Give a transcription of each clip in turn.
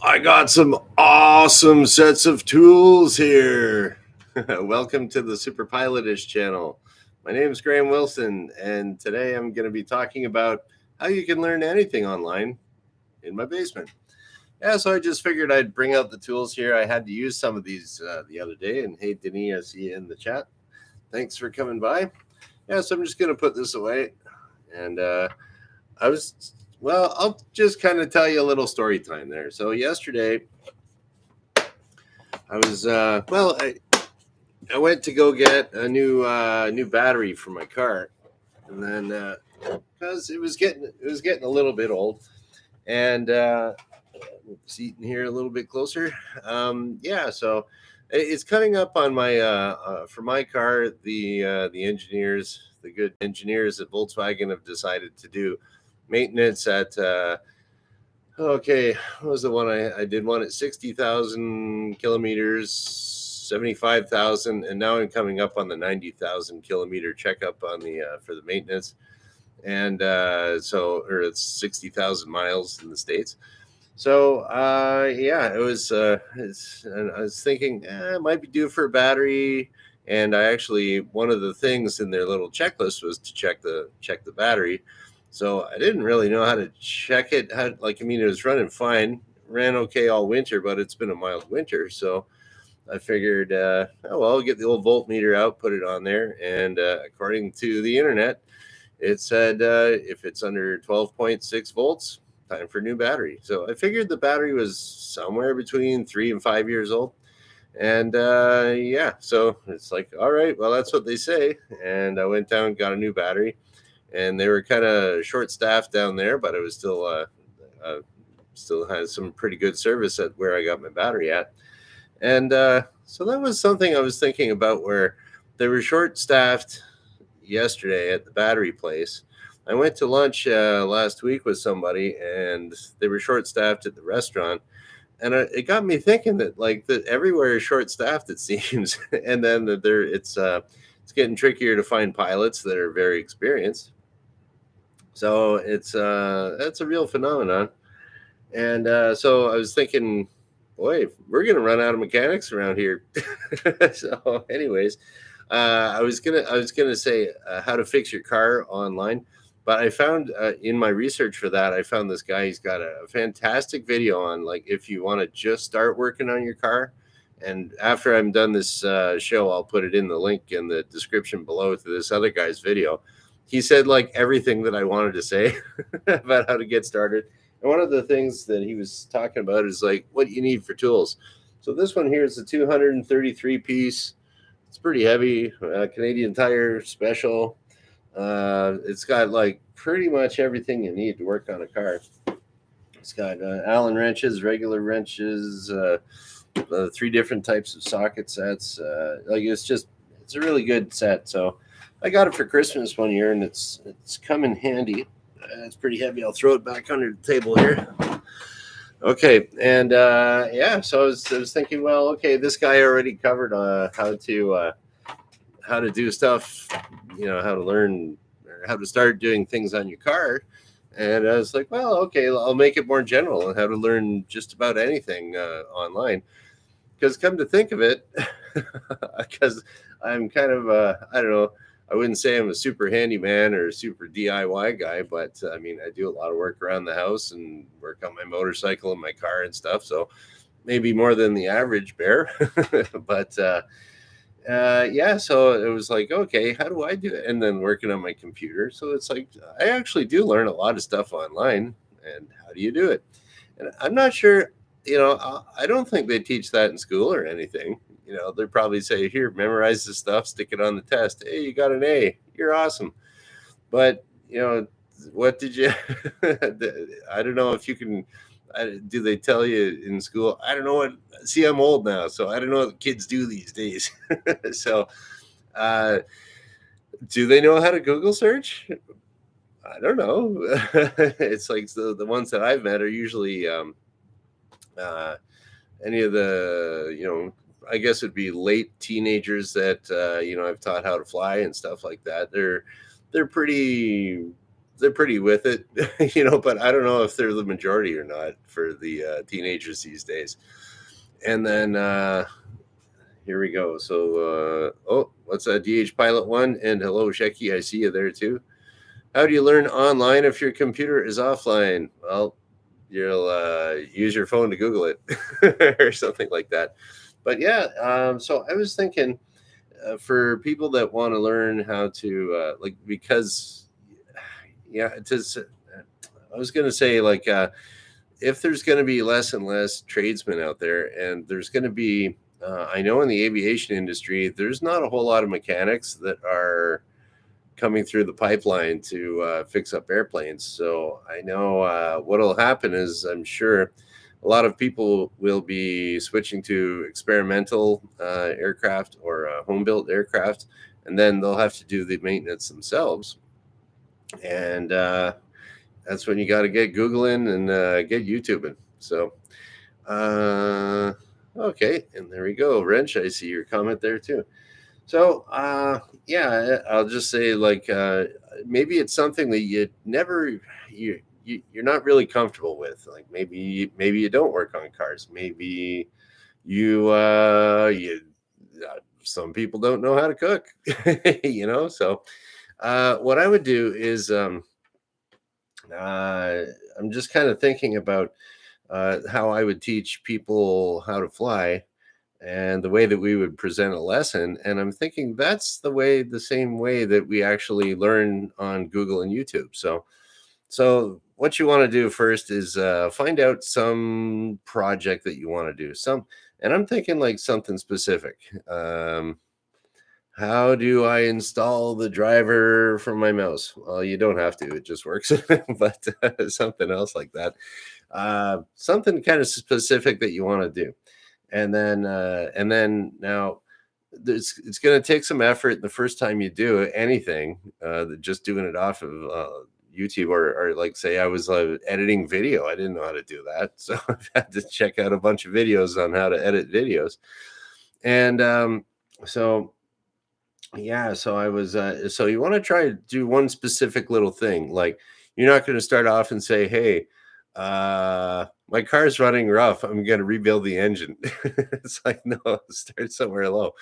I got some awesome sets of tools here. Welcome to the superpilotish channel. My name is Graham Wilson, and today I'm going to be talking about how you can learn anything online in my basement. Yeah, so I just figured I'd bring out the tools here. I had to use some of these the other day, and hey, Denis, I see you in the chat. Thanks for coming by. Yeah, so I'm just going to put this away, and I'll just kind of tell you a little story time there. So yesterday, I was I went to go get a new battery for my car, and then because it was getting a little bit old, and seating here a little bit closer. Yeah, so it's coming up on my for my car. The engineers, the good engineers at Volkswagen, have decided to do maintenance at. Okay, what was the one I did? One at 60,000 kilometers, 75,000, and now I'm coming up on the 90,000 kilometer checkup on the for the maintenance, and or it's 60,000 miles in the States. So yeah, and I was thinking it might be due for a battery, and I actually one of the things in their little checklist was to check the battery. So I didn't really know how to check it. It was running fine, ran okay all winter, but it's been a mild winter, so I figured, I'll get the old voltmeter out, put it on there, and according to the internet, it said if it's under 12.6 volts, time for a new battery. So I figured the battery was somewhere between 3 and 5 years old. And yeah, so it's like, all right, well, that's what they say. And I went down and got a new battery, and they were kind of short staffed down there, but it was still had some pretty good service at where I got my battery at. And so that was something I was thinking about, where they were short staffed yesterday at the battery place. I went to lunch last week with somebody, and they were short staffed at the restaurant. And it got me thinking that everywhere is short staffed, it seems, and then that it's getting trickier to find pilots that are very experienced. So that's a real phenomenon. And so I was thinking, boy, we're gonna run out of mechanics around here. So, anyways, I was gonna say how to fix your car online, but I found in my research for that, I found this guy. He's got a fantastic video on, like, if you want to just start working on your car. And after I'm done this show, I'll put it in the link in the description below to this other guy's video. He said like everything that I wanted to say about how to get started. And one of the things that he was talking about is like what you need for tools. So this one here is a 233 piece. It's pretty heavy, Canadian Tire special. It's got like pretty much everything you need to work on a car. It's got Allen wrenches, regular wrenches, 3 different types of socket sets. It's a really good set. So I got it for Christmas one year, and it's come in handy. It's pretty heavy. I'll throw it back under the table here. Okay, and yeah, so I was thinking, well, okay, this guy already covered how to do stuff, how to learn or how to start doing things on your car. And I was like, well, okay, I'll make it more general and how to learn just about anything online. Because come to think of it, because I'm kind of, I don't know, I wouldn't say I'm a super handyman or a super DIY guy, but I mean, I do a lot of work around the house and work on my motorcycle and my car and stuff. So maybe more than the average bear. But yeah, so it was like, okay, how do I do it? And then working on my computer. So it's like, I actually do learn a lot of stuff online. And how do you do it? And I'm not sure, I don't think they teach that in school or anything. They probably say, here, memorize this stuff, stick it on the test. Hey, you got an A. You're awesome. But, what did you, I don't know if you can, do they tell you in school? I don't know what, see, I'm old now, so I don't know what kids do these days. So, do they know how to Google search? I don't know. It's like the ones that I've met are usually any of the, I guess it'd be late teenagers that I've taught how to fly and stuff like that. They're pretty they're pretty with it, but I don't know if they're the majority or not for the teenagers these days. And then here we go. So, what's that? DH Pilot One, and hello, Shecky. I see you there too. How do you learn online if your computer is offline? Well, you'll use your phone to Google it or something like that. But yeah, so I was thinking for people that want to learn how to because yeah, it is. I was going to say if there's going to be less and less tradesmen out there, and there's going to be, I know in the aviation industry, there's not a whole lot of mechanics that are coming through the pipeline to fix up airplanes. So I know what'll happen is I'm sure a lot of people will be switching to experimental aircraft or home built aircraft, and then they'll have to do the maintenance themselves. And that's when you got to get Googling and get YouTubing. So, okay. And there we go. Wrench, I see your comment there too. So, yeah, I'll just say maybe it's something that you're not really comfortable with. Like maybe you don't work on cars. Maybe you some people don't know how to cook, So, what I would do is I'm just kind of thinking about how I would teach people how to fly and the way that we would present a lesson. And I'm thinking that's the same way that we actually learn on Google and YouTube. So what you want to do first is find out some project that you want to do. And I'm thinking like something specific. How do I install the driver from my mouse? Well, you don't have to; it just works. But something else like that, something kind of specific that you want to do, and then now it's going to take some effort the first time you do anything. Just doing it off of YouTube or like say I was editing video, I didn't know how to do that, so I've had to check out a bunch of videos on how to edit videos, and so. Yeah, so I was so you want to try to do one specific little thing. Like you're not going to start off and say, "Hey, my car's running rough. I'm going to rebuild the engine." It's like no, start somewhere low.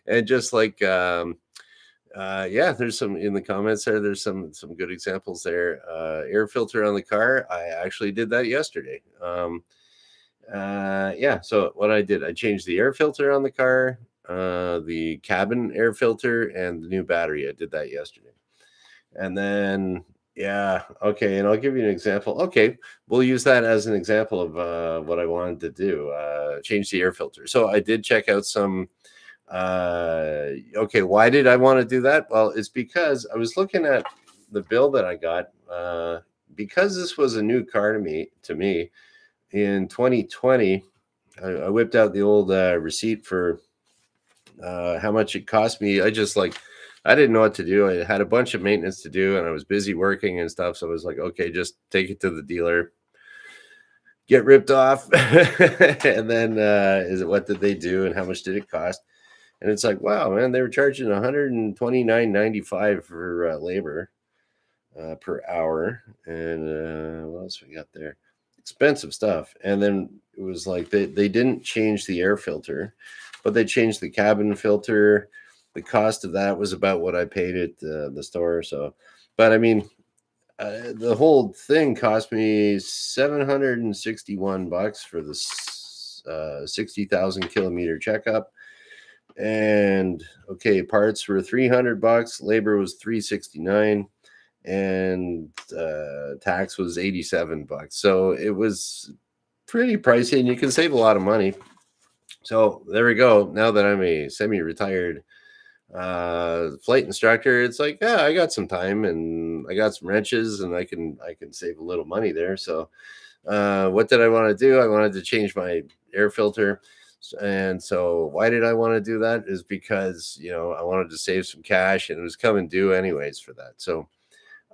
And just yeah, there's some in the comments there. There's some good examples there. Air filter on the car. I actually did that yesterday. Yeah, so what I did, I changed the air filter on the car, the cabin air filter, and the new battery. I did that yesterday. And then, yeah, okay, and I'll give you an example. Okay, we'll use that as an example of what I wanted to do, change the air filter. So I did check out some. Okay, why did I want to do that? Well, it's because I was looking at the bill that I got. Because this was a new car to me in 2020, I whipped out the old receipt for how much it cost me. I didn't know what to do. I had a bunch of maintenance to do and I was busy working and stuff. So I was like, okay, just take it to the dealer, get ripped off. And then what did they do and how much did it cost? And it's like, wow, man, they were charging $129.95 for labor per hour. And what else we got there? Expensive stuff. And then it was like they didn't change the air filter, but they changed the cabin filter. The cost of that was about what I paid at the store. So, but I mean, the whole thing cost me $761 for the 60,000 kilometer checkup. And okay, parts were $300, labor was $369, and tax was $87. So it was pretty pricey, and you can save a lot of money. So there we go. Now that I'm a semi-retired flight instructor, it's like, yeah, I got some time and I got some wrenches, and I can save a little money there. So what did I want to do? I wanted to change my air filter. And so why did I want to do that? Is because I wanted to save some cash, and it was coming due anyways for that. So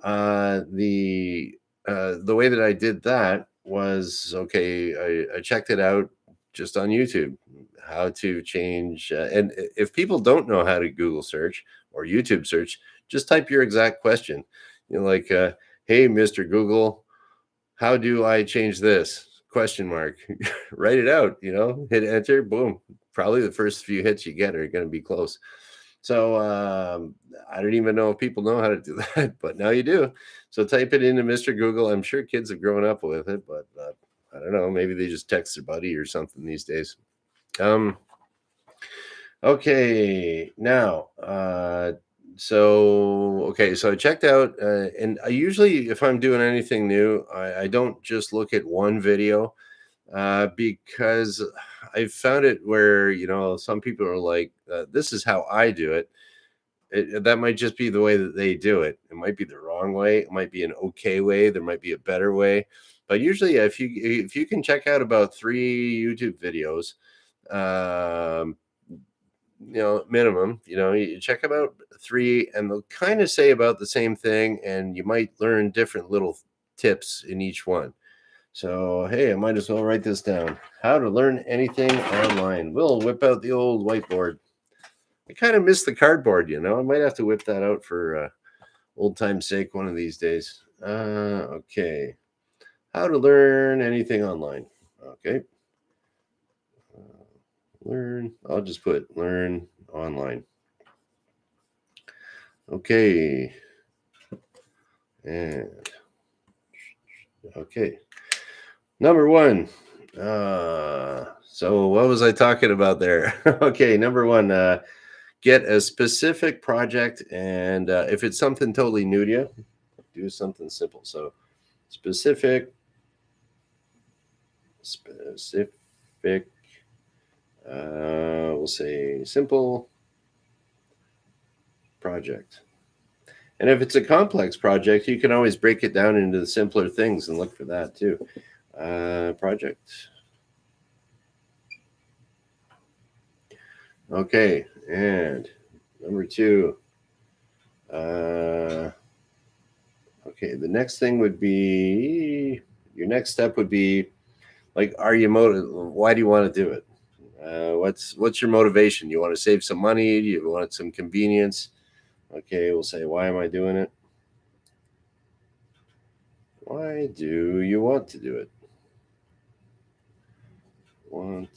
the way that I did that was, okay, I checked it out just on YouTube, how to change. And if people don't know how to Google search or YouTube search, just type your exact question. Hey, Mr. Google, how do I change this? Question mark. Write it out, hit enter, boom. Probably the first few hits you get are going to be close. So I don't even know if people know how to do that, but now you do. So type it into Mr. Google. I'm sure kids have grown up with it, but I don't know. Maybe they just text their buddy or something these days. Okay, now, so I checked out, and I usually, if I'm doing anything new, I don't just look at one video, because I found it where some people are like, "This is how I do it." That might just be the way that they do it. It might be the wrong way. It might be an okay way. There might be a better way. But usually, if you can check out about 3 YouTube videos, um, minimum, you check about 3 and they'll kind of say about the same thing, and you might learn different little tips in each one. So, hey, I might as well write this down. How to learn anything online. We'll whip out the old whiteboard. I kind of miss the cardboard, I might have to whip that out for old time's sake one of these days. Okay. How to learn anything online. Okay. Learn. I'll just put learn online. Okay. And okay. Number 1. So what was I talking about there? Okay, number 1, get a specific project, and if it's something totally new to you, do something simple. So specific, we'll say simple project. And if it's a complex project, you can always break it down into the simpler things and look for that too. Project. Okay, and number 2. Okay, the next thing would be, your next step would be, like, are you motivated? Why do you want to do it? What's your motivation? You want to save some money? Do you want some convenience? Okay, we'll say, why am I doing it? Why do you want to do it? Want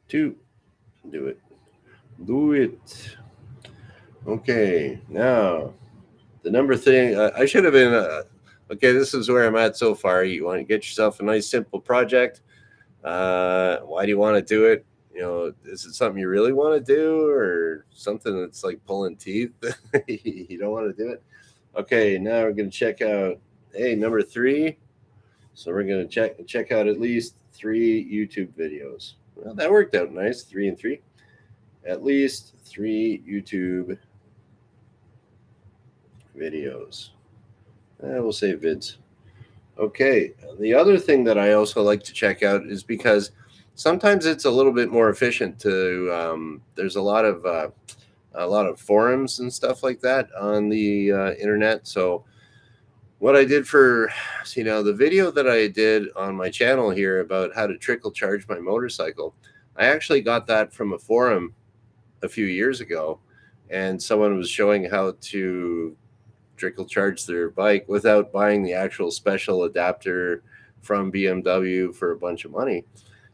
to do it. Do it. Okay, now the number thing, I should have been, okay, this is where I'm at so far. You want to get yourself a nice, simple project. Why do you want to do it? Is it something you really want to do, or something that's like pulling teeth? You don't want to do it. Okay, now we're going to check out, hey, number 3. So we're going to check out at least 3 YouTube videos. Well, that worked out nice. 3 and 3. At least 3 YouTube videos. We'll say vids. Okay. The other thing that I also like to check out is, because sometimes it's a little bit more efficient to. There's a lot of forums and stuff like that on the internet. So what I did for, the video that I did on my channel here about how to trickle charge my motorcycle, I actually got that from a forum a few years ago, and someone was showing how to trickle charge their bike without buying the actual special adapter from BMW for a bunch of money.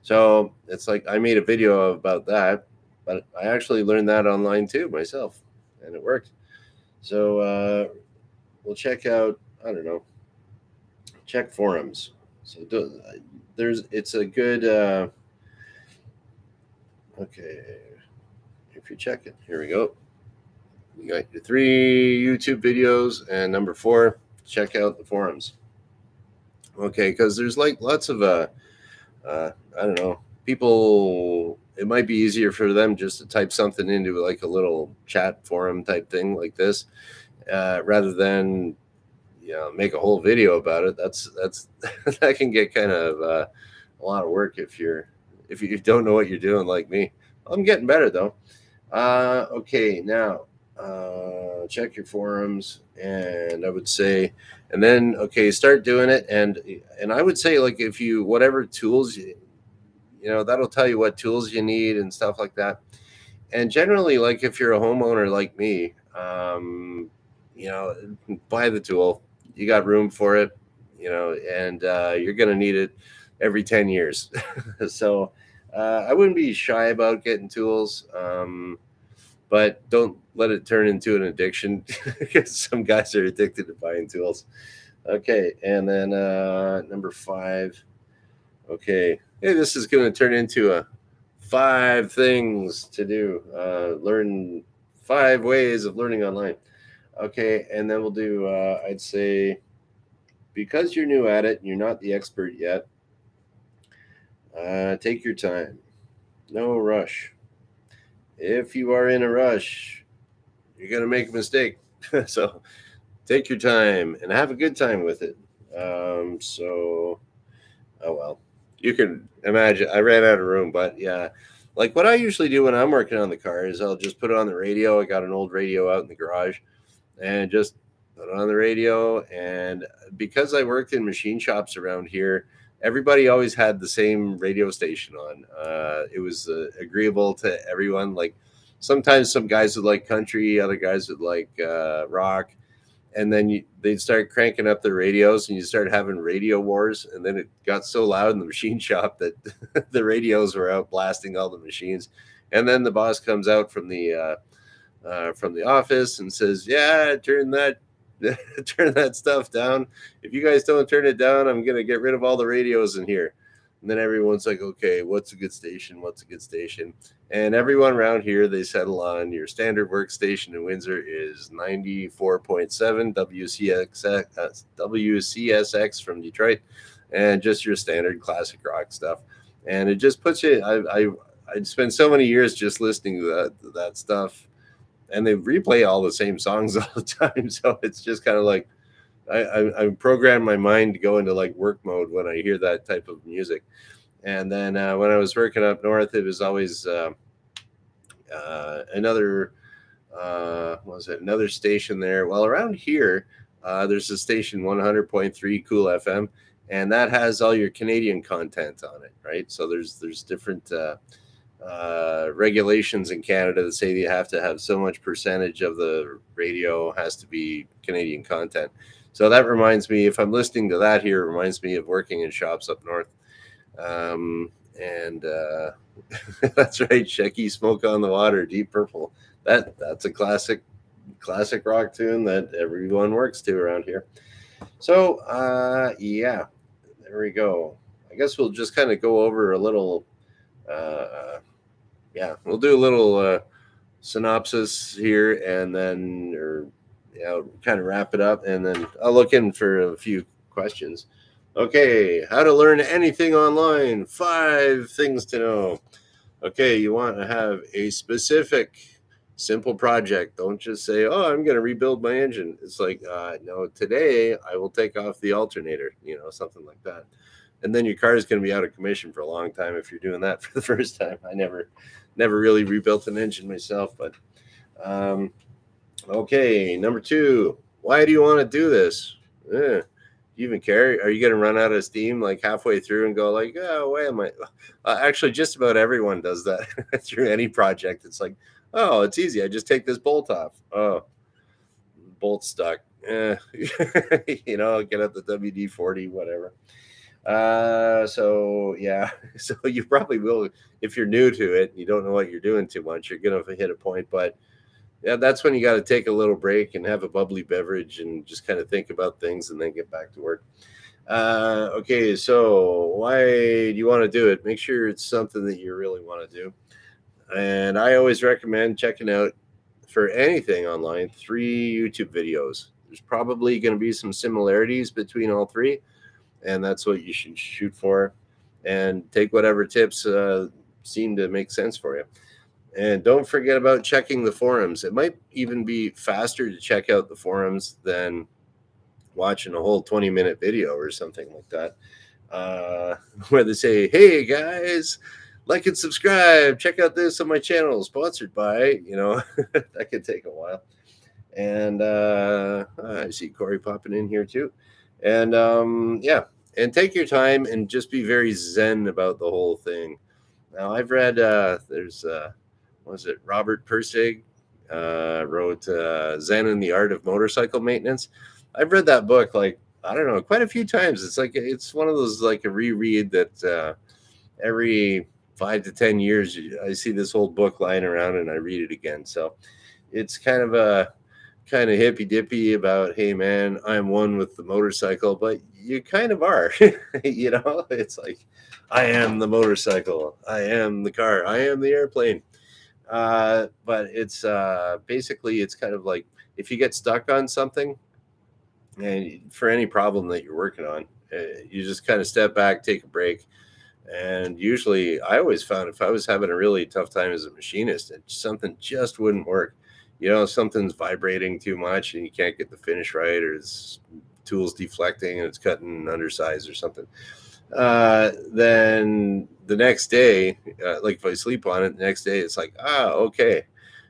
So it's like, I made a video about that, but I actually learned that online too myself, and it worked. So we'll check out, I don't know, check forums. So it's a good, okay, if you check it, here we go. You got your 3 YouTube videos, and number 4, check out the forums. Okay, because there's like lots of I don't know, people. It might be easier for them just to type something into like a little chat forum type thing like this, rather than make a whole video about it. That's that can get kind of a lot of work if you don't know what you're doing, like me. I'm getting better though. Okay, now check your forums, and I would say, and then start doing it, and I would say, like, if you, whatever tools that'll tell you what tools you need and stuff like that. And generally, like, if you're a homeowner like me, buy the tool. you got room for it, and you're going to need it every 10 years. So I wouldn't be shy about getting tools, but don't let it turn into an addiction because some guys are addicted to buying tools. Okay, and then number 5. Okay, hey, this is going to turn into a 5 things to do. Learn 5 ways of learning online. Okay, and then we'll do, I'd say, because you're new at it and you're not the expert yet, take your time. No rush. If you are in a rush, you're going to make a mistake. So take your time and have a good time with it. Oh well, you can imagine. I ran out of room, but yeah, like what I usually do when I'm working on the car is I'll just put it on the radio. I got an old radio out in the garage, and just put it on the radio. And because I worked in machine shops around here, everybody always had the same radio station on. It was agreeable to everyone. Like sometimes some guys would like country, other guys would like rock, and then they'd start cranking up the radios, and you start having radio wars. And then it got so loud in the machine shop that the radios were out blasting all the machines. And then the boss comes out from the office and says, "Yeah, turn that turn that stuff down. If you guys don't turn it down, I'm gonna get rid of all the radios in here." And then everyone's like, "Okay, what's a good station? What's a good station?" And everyone around here, they settle on your standard workstation in Windsor is 94.7 WCSX from Detroit, and just your standard classic rock stuff. And it just puts you. I'd spend so many years just listening to that stuff, and they replay all the same songs all the time. So it's just kind of like I programmed my mind to go into like work mode when I hear that type of music. And then when I was working up north, it was always another another station there. Well, around here, there's a station 100.3 Cool FM, and that has all your Canadian content on it, right? So there's different regulations in Canada that say you have to have so much percentage of the radio has to be Canadian content. So that reminds me, if I'm listening to that here, it reminds me of working in shops up north. And that's right, Shecky, Smoke on the Water, Deep Purple. That's a classic rock tune that everyone works to around here. So yeah, there we go. I guess we'll just kind of go over a little we'll do a little synopsis here, and then kind of wrap it up, and then I'll look in for a few questions. Okay, how to learn anything online. 5 things to know. Okay, you want to have a specific, simple project. Don't just say, "Oh, I'm going to rebuild my engine." It's like, no, today I will take off the alternator, something like that. And then your car is going to be out of commission for a long time if you're doing that for the first time. I never really rebuilt an engine myself, but okay, number 2. Why do you want to do this? Do you even care? Are you going to run out of steam like halfway through and go like, "Oh, why am I?" Actually, just about everyone does that through any project. It's like, "Oh, it's easy. I just take this bolt off. Oh, bolt stuck. Get out the WD-40, whatever." So yeah, so you probably will, if you're new to it, you don't know what you're doing too much, you're going to hit a point. But yeah, that's when you got to take a little break and have a bubbly beverage and just kind of think about things and then get back to work. Okay, so why do you want to do it? Make sure it's something that you really want to do. And I always recommend checking out, for anything online, 3 YouTube videos. There's probably going to be some similarities between all 3, and that's what you should shoot for. And take whatever tips seem to make sense for you. And don't forget about checking the forums. It might even be faster to check out the forums than watching a whole 20-minute video or something like that, where they say, "Hey guys, like and subscribe. Check out this on my channel, sponsored by," that could take a while. And I see Corey popping in here too. And and take your time and just be very zen about the whole thing. Now, I've read there's Robert Persig wrote Zen and the Art of Motorcycle Maintenance. I've read that book like I don't know quite a few times. It's like it's one of those like a reread that every 5 to 10 years I see this old book lying around and I read it again. So it's kind of a kind of hippy dippy about hey man, I'm one with the motorcycle, but you kind of are. It's like I am the motorcycle, I am the car, I am the airplane. But it's basically it's kind of like if you get stuck on something and for any problem that you're working on, you just kind of step back, take a break. And usually I always found if I was having a really tough time as a machinist and something just wouldn't work, something's vibrating too much and you can't get the finish right, or it's tools deflecting and it's cutting undersize or something. Then the next day, like if I sleep on it, the next day it's like, okay.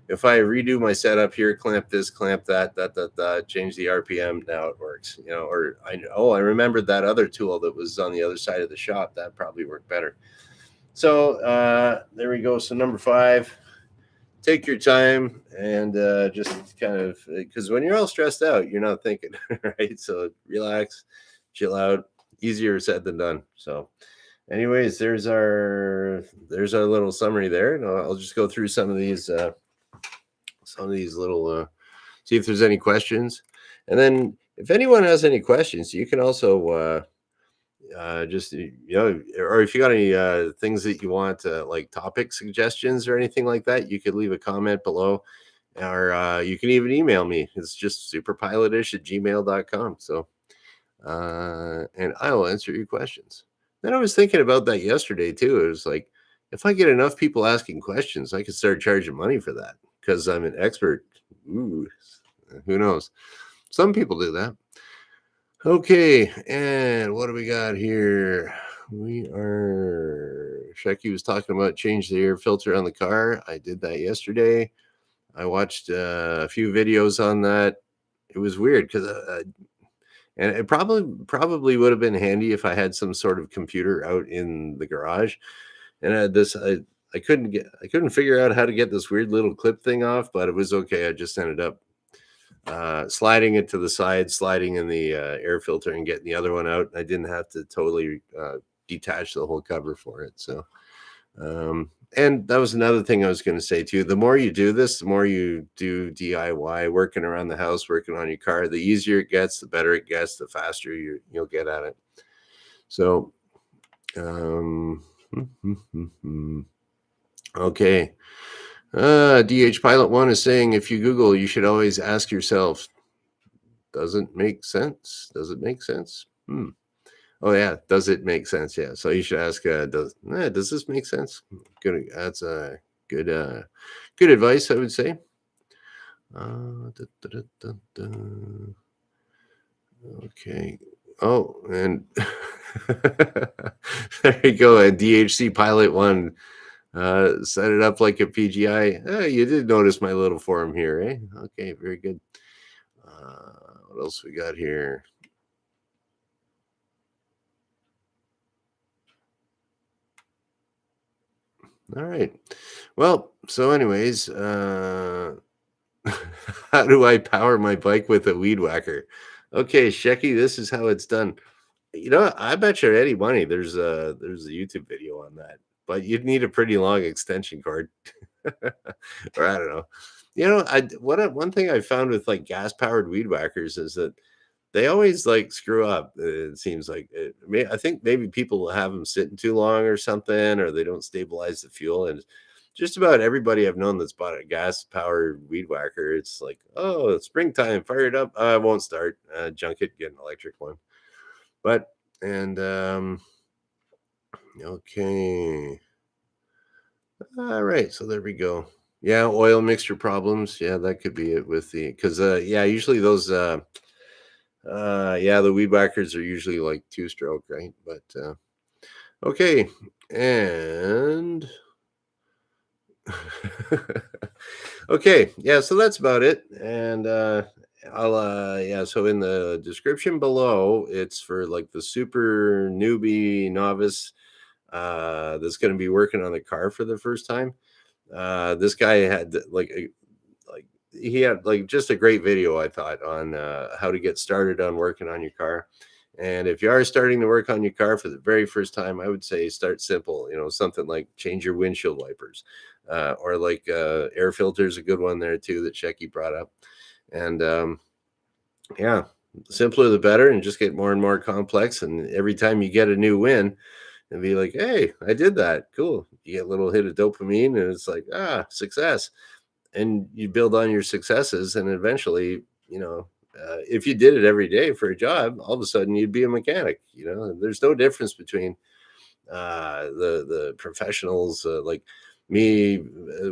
If I redo my setup here, clamp this, clamp that, change the RPM, now it works. Or I remembered that other tool that was on the other side of the shop that probably worked better. So there we go. So number 5, take your time and just kind of because when you're all stressed out, you're not thinking, right? So relax, chill out. Easier said than done. So anyways, there's our little summary there, and I'll just go through some of these little see if there's any questions, and then if anyone has any questions, you can also just or if you got any things that you want like topic suggestions or anything like that, you could leave a comment below, or you can even email me. It's just superpilotish@gmail.com. So and I will answer your questions. Then I was thinking about that yesterday too. It was like, if I get enough people asking questions, I could start charging money for that because I'm an expert. Ooh, who knows? Some people do that. Okay, and what do we got here? Shecky was talking about change the air filter on the car. I did that yesterday. I watched a few videos on that. It was weird because and it probably would have been handy if I had some sort of computer out in the garage. And I had this I couldn't figure out how to get this weird little clip thing off, but it was okay. I just ended up sliding it to the side, sliding in the air filter and getting the other one out. I didn't have to totally detach the whole cover for it. So and that was another thing I was going to say too. The more you do this, the more you do DIY, working around the house, working on your car, the easier it gets, the better it gets, the faster you'll get at it. So, okay. DH Pilot 1 is saying, if you Google, you should always ask yourself, does it make sense? Does it make sense? Oh yeah, does it make sense? Yeah. So you should ask, does this make sense? Good. That's a good advice, I would say. Okay. Oh, and there you go. A DHC Pilot 1 set it up like a PGI. Oh, you did notice my little form here, eh? Okay, very good. What else we got here? All right. Well, so anyways, how do I power my bike with a weed whacker? Okay, Shecky, this is how it's done. I bet you any money there's a YouTube video on that, but you'd need a pretty long extension cord, or I don't know. One thing I found with like gas powered weed whackers is that they always like screw up. It seems like I think maybe people have them sitting too long or something, or they don't stabilize the fuel. And just about everybody I've known that's bought a gas powered weed whacker, it's like, oh, it's springtime, fire it up. I won't start. Junk it, get an electric one. But and okay, all right. So there we go. Yeah, oil mixture problems. Yeah, that could be it with the because yeah, usually those yeah, the weed whackers are usually like 2-stroke, right? But okay, and okay, yeah, so that's about it. And I'll yeah, so in the description below, it's for like the super newbie novice that's going to be working on the car for the first time. This guy had like he had like just a great video, I thought, on how to get started on working on your car. And if you are starting to work on your car for the very first time, I would say start simple. Something like change your windshield wipers, or like air filter is a good one there too that Shecky brought up. And yeah, the simpler the better, and just get more and more complex. And every time you get a new win, and be like, hey, I did that. Cool. You get a little hit of dopamine, and it's like, success. And you build on your successes, and eventually, if you did it every day for a job, all of a sudden you'd be a mechanic. There's no difference between the professionals, like me,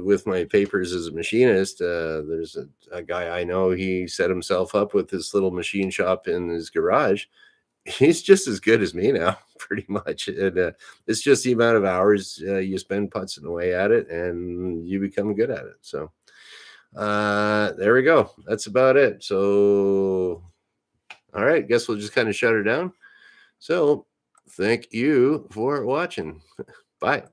with my papers as a machinist. There's a guy I know, he set himself up with this little machine shop in his garage. He's just as good as me now, pretty much. And it's just the amount of hours you spend putzing away at it, and you become good at it. So there we go. That's about it. So, all right, guess we'll just kind of shut her down. So thank you for watching. Bye.